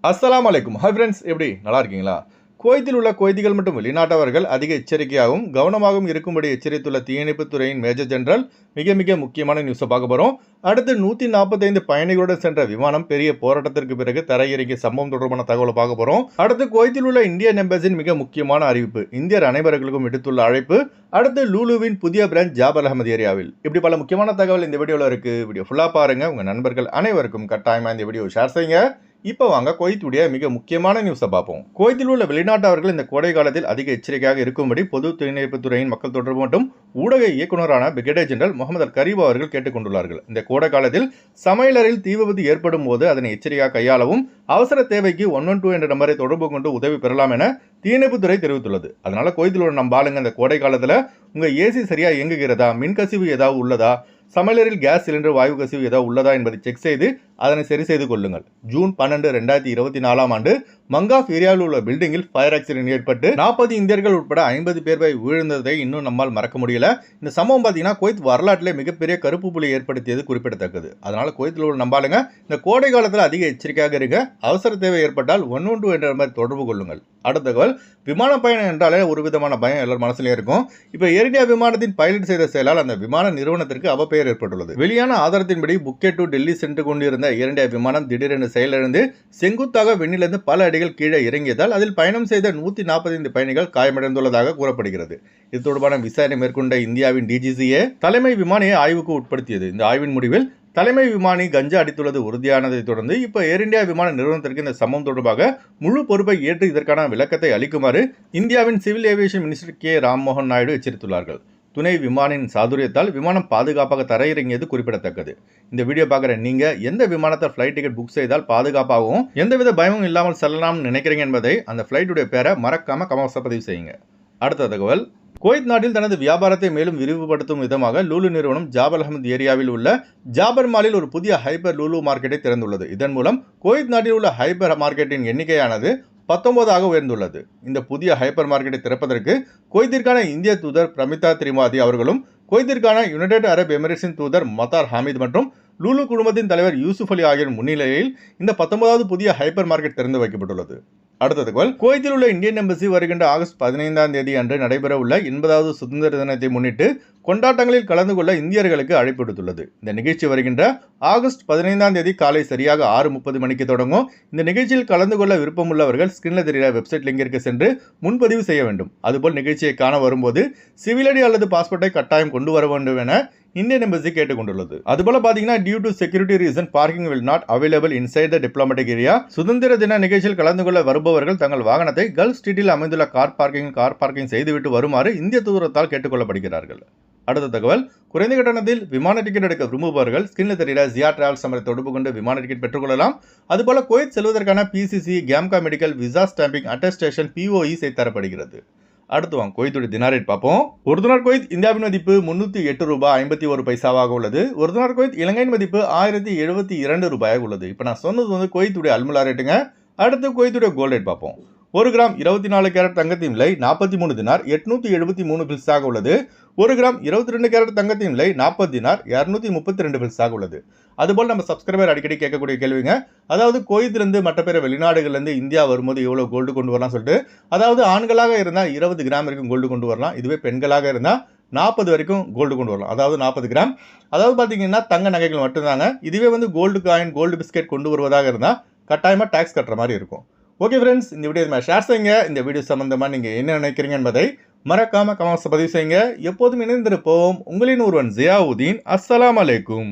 அஸ்ஸலாமு அலைக்கும். Hi friends, எப்படி நல்லா இருக்கீங்களா? குவைத்தில் உள்ள குவைத்திகள் மற்றும் வெளிநாட்டவர்கள் அதிக எச்சரிக்கையாகவும் கவனமாகவும் இருக்கும்படி எச்சரித்துள்ள தீயணைப்புத் துறையின் மேஜர் ஜெனரல் மிக முக்கியமான நியூஸை பார்க்க போகிறோம். அடுத்து 145 பயணிகளுடன் சென்ற விமானம் பெரிய போராட்டத்திற்கு பிறகு தரையிறங்கிய சம்பவம் தொடர்பான தகவலை பார்க்க போகிறோம். அடுத்து குவைத்தில் உள்ள இந்தியன் எம்பசியின் மிக முக்கியமான அறிவிப்பு, இந்தியர் அனைவர்களுக்கும் விடுத்துள்ள அழைப்பு. அடுத்து லூலுவின் புதிய பிரான்ச் ஜாபர் அஹமது ஏரியாவில். இப்படி பல முக்கியமான தகவல் இந்த வீடியோவில் இருக்கு. வீடியோ ஃபுல்லாக பாருங்க. உங்கள் நண்பர்கள் அனைவருக்கும் கட்டாயமாக இந்த வீடியோ ஷேர் செய்யுங்க. இப்போ வாங்க குவைத்துடைய மிக முக்கியமான நியூஸை பார்ப்போம். குவைத்தில் உள்ள வெளிநாட்டவர்கள் இந்த கோடை காலத்தில் அதிக எச்சரிக்கையாக இருக்கும்படி பொது தீயணைப்புத் துறையின் மக்கள் தொடர்பு மற்றும் ஊடக இயக்குநரான பிரிகேடியர் ஜெனரல் முகமது அல் கரீப் அவர்கள் கேட்டுக்கொண்டுள்ளார்கள். இந்த கோடை காலத்தில் சமையலறையில் தீ விபத்து ஏற்படும் போது அதனை எச்சரிக்கையாக கையாளவும் அவசர தேவைக்கு 112 என்ற நம்பரை தொடர்பு கொண்டு உதவி பெறலாம் என தீயணைப்புத்துறை தெரிவித்துள்ளது. அதனால குவைத்தில் உள்ள நம்ம ஆளுங்க இந்த கோடை காலத்தில் உங்கள் ஏசி சரியாக இயங்குகிறதா, மின்கசிவு ஏதாவது உள்ளதா, சமையலறையில் கேஸ் சிலிண்டர் வாயு கசிவு ஏதாவது உள்ளதா என்பதை செக் செய்து அதனை சரி செய்து கொள்ளுங்கள். ஜூன் 12, 2024 ஆண்டு மங்காஃப் ஏரியாவில் உள்ள பில்டிங்கில் ஃபயர் ஆக்சிடென்ட் ஏற்பட்டு 40 இந்தியர்கள் உட்பட 50 பேர் விழுந்ததை இன்னும் நம்மால் மறக்க முடியல. இந்த சம்பவம் பார்த்தீங்கன்னா குவைத் வரலாற்றிலே மிகப்பெரிய கருப்பு புள்ளி ஏற்படுத்தியது குறிப்பிடத்தக்கது. அதனால குவைத்தில் உள்ள நம்பாளுங்க இந்த கோடை காலத்தில் அதிக எச்சரிக்கையாக இருங்க. அவசர தேவை ஏற்பட்டால் 112 என்ற மாதிரி தொடர்பு கொள்ளுங்கள். அடுத்த தகவல், விமான பயணம் என்றாலே ஒரு விதமான பயம் எல்லார் மனசுலயே இருக்கும். இப்போ ஏர் இந்தியா விமானத்தின் பைலட் செய்த செயலால் அந்த விமான நிறுவனத்திற்கு அவப்பெயர் ஏற்பட்டுள்ளது. வெளியான ஆதாரத்தின்படி புக்கெட் டு டெல்லி சென்று கொண்டிருந்த ஏர் இந்தியா விமானம் திடீரென செயலிழந்து செங்குத்தாக விண்ணிலிருந்து பல அடிகள் கீழே இறங்கியதால் அதில் பயணம் செய்த 145 பயணிகள் காயமடைந்துள்ளதாக கூறப்படுகிறது. இது தொடர்பான விசாரணை மேற்கொண்ட இந்தியாவின் டிஜிசிஏ தலைமை விமானியை ஆய்வுக்கு உட்படுத்தியது. இந்த ஆய்வின் முடிவில் தலைமை விமானி கஞ்சா அடித்துள்ளது உறுதியானதை தொடர்ந்து இப்போ ஏர் இந்தியா விமான நிறுவனத்திற்கு இந்த சம்பவம் தொடர்பாக முழு பொறுப்பை ஏற்று இதற்கான விளக்கத்தை அளிக்குமாறு இந்தியாவின் civil aviation minister K Rammohan Naidu எச்சரித்துள்ளார்கள். துணை விமானின் சாதுரியத்தால் விமானம் பாதுகாப்பாக தரையிறங்கியது குறிப்பிடத்தக்கது. இந்த வீடியோ பார்க்குற நீங்க எந்த விமானத்தை ஃப்ளைட் டிக்கெட் புக் செய்தால் பாதுகாப்பாகவும் எந்தவித பயமும் இல்லாமல் செல்லலாம்னு நினைக்கிறீங்க என்பதை அந்த ஃப்ளைட்டுடைய பேரை மறக்காம கமெண்ட்ஸ்ல பதிவு செய்யுங்க. அடுத்த தகவல், குவைத் நாட்டில் தனது வியாபாரத்தை மேலும் விரிவுபடுத்தும் விதமாக லூலு நிறுவனம் ஜாபர் அஹமது ஏரியாவில் உள்ள ஜாபர் மாலில் ஒரு புதிய ஹைப்பர் லூலு மார்க்கெட்டை திறந்துள்ளது. இதன் மூலம் குவைத் நாட்டில் உள்ள ஹைப்பர் மார்க்கெட்டின் எண்ணிக்கையானது 19 உயர்ந்துள்ளது. இந்த புதிய ஹைப்பர் மார்க்கெட்டை திறப்பதற்கு குவைத்திற்கான இந்திய தூதர் பிரமிதா திரிமாதி அவர்களும் குவைத்திற்கான யுனைடெட் அரப் எமிரேட்ஸின் தூதர் மத்தார் ஹமீத் மற்றும் லூலு குழுமத்தின் தலைவர் யூசுப் அலி ஆகியோர் முன்னிலையில் இந்த 19வது புதிய ஹைப்பர் மார்க்கெட் திறந்து வைக்கப்பட்டுள்ளது. அடுத்த தகவல், குவைத்தில் உள்ள இந்தியன் எம்பசி வருகின்ற ஆகஸ்ட் 15 அன்று நடைபெற உள்ள 80வது சுதந்திர தினத்தை முன்னிட்டு கொண்டாட்டங்களில் கலந்து கொள்ள இந்தியர்களுக்கு அழைப்பு விடுத்துள்ளது. இந்த நிகழ்ச்சி வருகின்ற ஆகஸ்ட் 15 காலை சரியாக 6:30 மணிக்கு தொடங்கும். இந்த நிகழ்ச்சியில் கலந்து கொள்ள விருப்பமுள்ளவர்கள் ஸ்கிரீன்ல தெரிகிற வெப்சைட் லிங்கிற்கு சென்று முன்பதிவு செய்ய வேண்டும். அதுபோல் நிகழ்ச்சியை காண வரும்போது சிவில் ஐடி அல்லது பாஸ்போர்ட்டை கட்டாயம் கொண்டு வர வேண்டும் என இந்தியன் எம்பசி கேட்டுக்கொண்டுள்ளது. அதுபோல பாத்தீங்கன்னா due to security reason parking will not available inside the diplomatic area. சுதந்திர தின நிகழ்ச்சியில் கலந்து கொள்ள வருபவர்கள் தங்கள் வாகனத்தை கல்ஃப் ஸ்ட்ரீட்டில் அமைந்துள்ள கார் பார்க்கிங் செய்துவிட்டு வருமாறு இந்திய தூதரத்தால் கேட்டுக்கொள்ளப்படுகிறார்கள். அடுத்த தகவல், குறைந்த கட்டணத்தில் விமான டிக்கெட் எடுக்க விரும்புபவர்கள் ஸ்கிரீன்ல தெரிகிற ஜியா டிராவல்ஸ் நம்பரை தொடர்பு கொண்டு விமான டிக்கெட் பெற்றுக்கொள்ளலாம். அதுபோல குவைத் செல்வதற்கான பிசிசி, கேம்கா medical, visa stamping, attestation, POE செய்து தரப்படுகிறது. அடுத்து வாங்க குவைத்துடைய தினார் ரேட் பார்ப்போம். ஒரு தினார் குவைத் இந்தியாவின் மதிப்பு 308 ரூபாய் 51 பைசாவாக உள்ளது. ஒரு தினார் குவைத் இலங்கையின் மதிப்பு 1072 ரூபாயாக உள்ளது. இப்போ நான் சொன்னது வந்து குவைத்துடைய அல்முலா ரேட்டுங்க. அடுத்து குவைத்துடைய கோல்ட் ரேட் பார்ப்போம். 1 கிராம் 24 கேரட் தங்கத்தின் விலை 43 தினார் 873 பில்ஸாக உள்ளது. 1 கிராம் 22 கேரட் தங்கத்தின் விலை 40 தினார் 232 பில்ஸாக உள்ளது. அதுபோல் நம்ம சப்ஸ்கிரைபர் அடிக்கடி கேட்கக்கூடிய கேள்விங்க, அதாவது குவைத்திலிருந்து மற்ற பிற வெளிநாடுகள்லேருந்து இந்தியா வரும்போது எவ்வளோ கோல்டு கொண்டு வரலாம் சொல்லிட்டு. அதாவது ஆண்களாக இருந்தால் 20 கிராம் வரைக்கும் கோல்டு கொண்டு வரலாம். இதுவே பெண்களாக இருந்தால் 40 வரைக்கும் கோல்டு கொண்டு வரலாம். அதாவது 40 கிராம். அதாவது பார்த்தீங்கன்னா தங்க நகைகள் மட்டும்தாங்க. இதுவே வந்து கோல்டு காயின், கோல்டு பிஸ்கெட் கொண்டு வருவதாக இருந்தால் கட்டாயமாக டேக்ஸ் கட்டுற மாதிரி இருக்கும். ஓகே ஃப்ரெண்ட்ஸ், இந்த வீடியோ ஷேர் செய்யுங்க. இந்த வீடியோ சம்பந்தமாக நீங்கள் என்ன நினைக்கிறீங்க என்பதை மறக்காம கமெண்ட்ஸ் பதிவு செய்யுங்க. எப்போதும் இணைந்திருப்போம். உங்களின் ஒருவன் ஜியாவுதீன். அஸ்ஸலாமு அலைக்கும்.